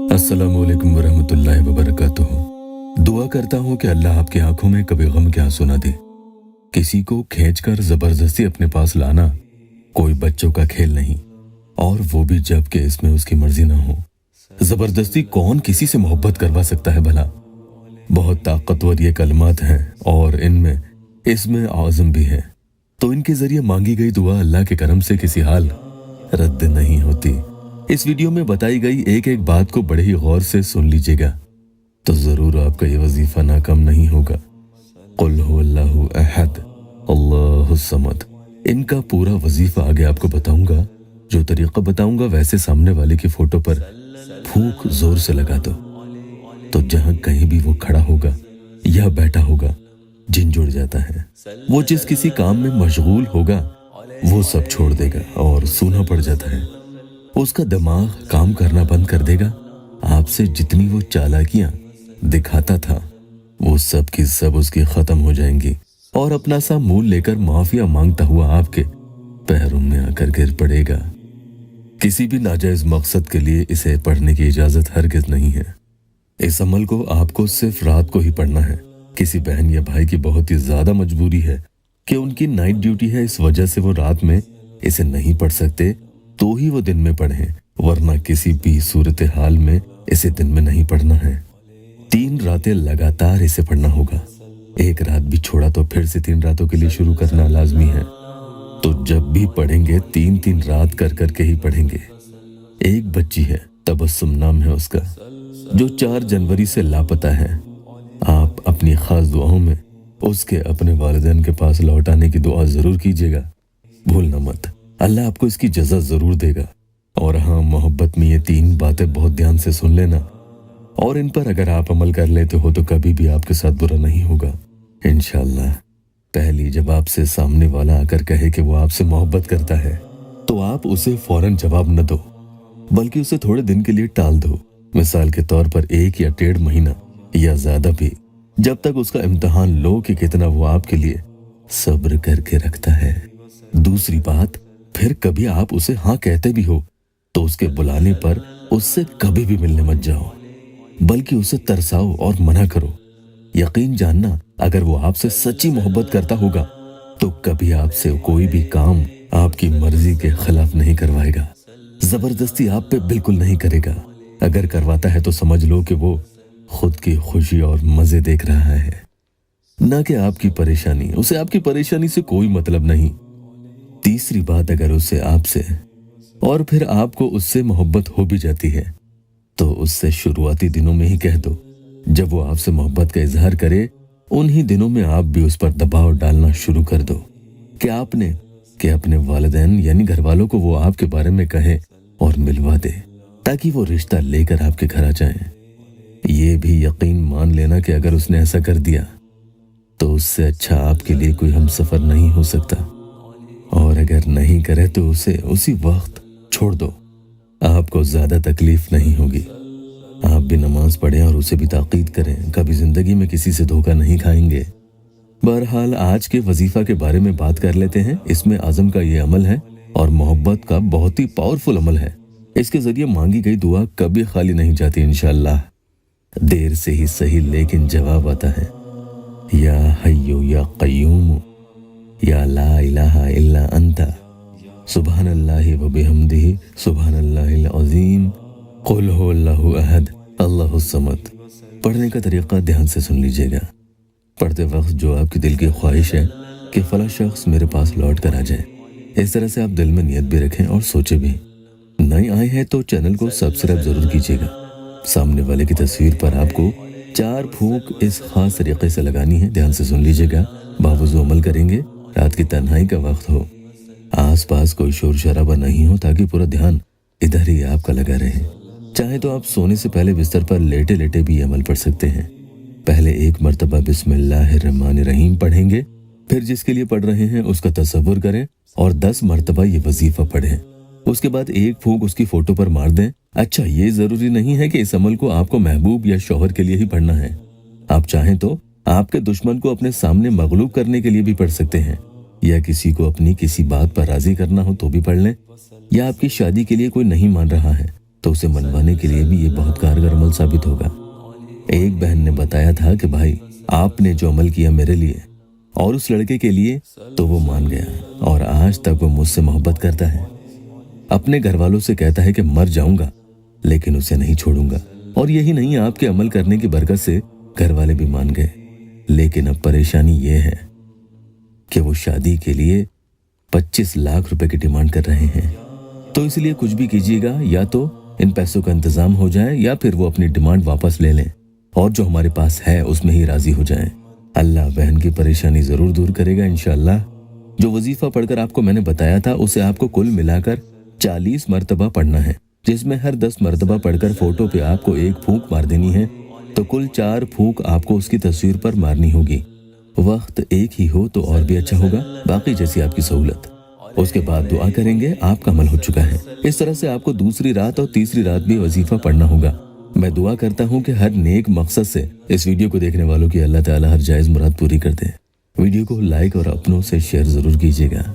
अस्सलामुअलैकुम वरहमतुल्लाहि वबरकातुहू। दुआ करता हूँ कि अल्लाह आपकी आंखों में कभी गम के आंसू ना दे। किसी को खींचकर जबरदस्ती अपने पास लाना कोई बच्चों का खेल नहीं, और वो भी जब कि इसमें उसकी मर्जी ना हो। जबरदस्ती कौन किसी से मोहब्बत करवा सकता है भला? बहुत ताकतवर ये कलमात हैं और इनमें इसमें आज़म भी है, तो इनके जरिए मांगी गई दुआ अल्लाह के करम से किसी हाल रद्द नहीं होती। इस वीडियो में बताई गई एक एक बात को बड़े ही गौर से सुन लीजिएगा, तो जरूर आपका ये वजीफा नाकाम नहीं होगा। कुल हुवल्लाहु अहद अल्लाहुस समद। इनका पूरा वजीफा आगे आपको बताऊंगा। जो तरीका बताऊंगा वैसे सामने वाले की फोटो पर फूंक जोर से लगा दो, तो जहां कहीं भी वो खड़ा होगा या बैठा होगा जिन जुड़ जाता है। वो जिस किसी काम में मशगूल होगा वो सब छोड़ देगा और सूना पड़ जाता है। उसका दिमाग काम करना बंद कर देगा। आपसे जितनी वो चालाकियां दिखाता था वो सब की सब उसकी खत्म हो जाएंगी, और अपना सा मूल लेकर माफिया मांगता हुआ आपके पैरों में आकर गिर पड़ेगा। किसी भी नाजायज मकसद के लिए इसे पढ़ने की इजाजत हरगिज नहीं है। इस अमल को आपको सिर्फ रात को ही पढ़ना है। किसी बहन या भाई की बहुत ही ज्यादा मजबूरी है कि उनकी नाइट ड्यूटी है, इस वजह से वो रात में इसे नहीं पढ़ सकते, तो ही वो दिन में पढ़ें, वरना किसी भी सूरत हाल में इसे दिन में नहीं पढ़ना है। 3 रातें लगातार इसे पढ़ना होगा। एक रात भी छोड़ा तो फिर से 3 रातों के लिए शुरू करना लाजमी है। तो जब भी पढ़ेंगे 3-3 रात कर करके ही पढ़ेंगे। एक बच्ची है, तबस्सुम नाम है उसका, जो 4 जनवरी से लापता है। आप अपनी खास दुआओं में उसके अपने वालिदैन के पास लौटाने की दुआ जरूर कीजिएगा, भूलना मत। अल्लाह आपको इसकी जज़ा जरूर देगा। और हाँ, मोहब्बत में ये 3 बातें बहुत ध्यान से सुन लेना, और इन पर अगर आप अमल कर लेते हो तो कभी भी आपके साथ बुरा नहीं होगा इंशाअल्लाह। पहली, जब आपसे सामने वाला आकर कहे कि वो आपसे मोहब्बत करता है, तो आप उसे फौरन जवाब न दो, बल्कि उसे थोड़े दिन के लिए टाल दो। मिसाल के तौर पर 1 या 1.5 महीना या ज्यादा भी, जब तक उसका इम्तिहान लो कि कितना वो आपके लिए सब्र करके रखता है। दूसरी बात, फिर कभी आप उसे हाँ कहते भी हो तो उसके बुलाने पर उससे कभी भी मिलने मत जाओ, बल्कि उसे तरसाओ और मना करो। यकीन जानना, अगर वो आपसे सच्ची मोहब्बत करता होगा तो कभी आपसे कोई भी काम आपकी मर्जी के खिलाफ नहीं करवाएगा। जबरदस्ती आप पे बिल्कुल नहीं करेगा। अगर करवाता है तो समझ लो कि वो खुद की खुशी और मजे देख रहा है, ना कि आपकी परेशानी। उसे आपकी परेशानी से कोई मतलब नहीं। तीसरी बात, अगर उसे आपसे और फिर आपको उससे मोहब्बत हो भी जाती है तो उससे शुरुआती दिनों में ही कह दो। जब वो आपसे मोहब्बत का इजहार करे, उन्हीं दिनों में आप भी उस पर दबाव डालना शुरू कर दो कि अपने वालिदैन यानी घर वालों को वो आपके बारे में कहे और मिलवा दे, ताकि वो रिश्ता लेकर आपके घर आ जाए। ये भी यकीन मान लेना कि अगर उसने ऐसा कर दिया तो उससे अच्छा आपके लिए कोई हमसफर नहीं हो सकता, और अगर नहीं करे तो उसे उसी वक्त छोड़ दो। आपको ज्यादा तकलीफ नहीं होगी। आप भी नमाज पढ़ें और उसे भी ताकीद करें, कभी जिंदगी में किसी से धोखा नहीं खाएंगे। बहरहाल, आज के वजीफा के बारे में बात कर लेते हैं। इसमें आज़म का ये अमल है और मोहब्बत का बहुत ही पावरफुल अमल है। इसके जरिए मांगी गई दुआ कभी खाली नहीं जाती इंशाअल्लाह। देर से ही सही, लेकिन जवाब आता है। या हय्यु या क़य्यूम या ला इलाहा इल्ला अंता सुब्हानल्लाहि व बिहम्दिही सुब्हानल्लाहिल अज़ीम कुल हुवल्लाहु अहद अल्लाहुस समद। पढ़ने का तरीका ध्यान से सुन लीजिएगा। पढ़ते वक्त जो आपकी दिल की ख्वाहिश है कि फला शख्स मेरे पास लौट कर आ जाए, इस तरह से आप दिल में नियत भी रखें और सोचे भी। नए आए हैं तो चैनल को सब्सक्राइब जरूर कीजिएगा। सामने वाले की तस्वीर पर आपको 4 फूंक इस खास तरीके से लगानी है। ध्यान से सुन लीजिएगा। बावजूद अमल करेंगे। रात की तन्हाई का वक्त हो, आसपास कोई शोर शराबा नहीं हो, ताकि पूरा ध्यान इधर ही आपका लगा रहे। चाहे तो आप सोने से पहले बिस्तर पर लेटे लेटे भी अमल पढ़ सकते हैं। पहले 1 मरतबा बिस्मिल्लाहिर्रहमानिर्रहीम पढ़ेंगे, फिर जिसके लिए पढ़ रहे हैं उसका तसव्वुर करें और 10 मरतबा ये वजीफा पढ़ें। उसके बाद 1 फूंक उसकी फोटो पर मार दें। अच्छा, ये जरूरी नहीं है कि इस अमल को आपको महबूब या शौहर के लिए ही पढ़ना है। आप चाहें तो आपके दुश्मन को अपने सामने मगलूब करने के लिए भी पढ़ सकते हैं, या किसी को अपनी किसी बात पर राजी करना हो तो भी पढ़ लें। या आपकी शादी के लिए कोई नहीं मान रहा है तो उसे मनवाने के लिए भी ये बहुत कारगर अमल साबित होगा। एक बहन ने बताया था कि भाई आपने जो अमल किया मेरे लिए और उस लड़के के लिए तो वो मान गया और आज तक वो मुझसे मोहब्बत करता है। अपने घर वालों से कहता है कि मर जाऊंगा लेकिन उसे नहीं छोड़ूंगा। और यही नहीं, आपके अमल करने की बरकत से घर वाले भी मान गए। लेकिन अब परेशानी ये है कि वो शादी के लिए 25 लाख रुपए की डिमांड कर रहे हैं। तो इसलिए कुछ भी कीजिएगा, या तो इन पैसों का इंतजाम हो जाए या फिर वो अपनी डिमांड वापस ले लें और जो हमारे पास है उसमें ही राजी हो जाएं। अल्लाह बहन की परेशानी जरूर दूर करेगा इंशाअल्लाह। जो वजीफा पढ़कर आपको मैंने बताया था उसे आपको कुल मिलाकर 40 मरतबा पढ़ना है, जिसमें हर 10 मरतबा पढ़कर फोटो पे आपको एक फूंक मार देनी है। तो कुल 4 फूंक आपको उसकी तस्वीर पर मारनी होगी। वक्त एक ही हो तो और भी अच्छा होगा, बाकी जैसी आपकी सहूलत। उसके बाद दुआ करेंगे, आपका अमल हो चुका है। इस तरह से आपको दूसरी रात और तीसरी रात भी वजीफा पढ़ना होगा। मैं दुआ करता हूँ कि हर नेक मकसद से इस वीडियो को देखने वालों की अल्लाह ताला हर जायज मुराद पूरी कर दे। वीडियो को लाइक और अपनों से शेयर जरूर कीजिएगा।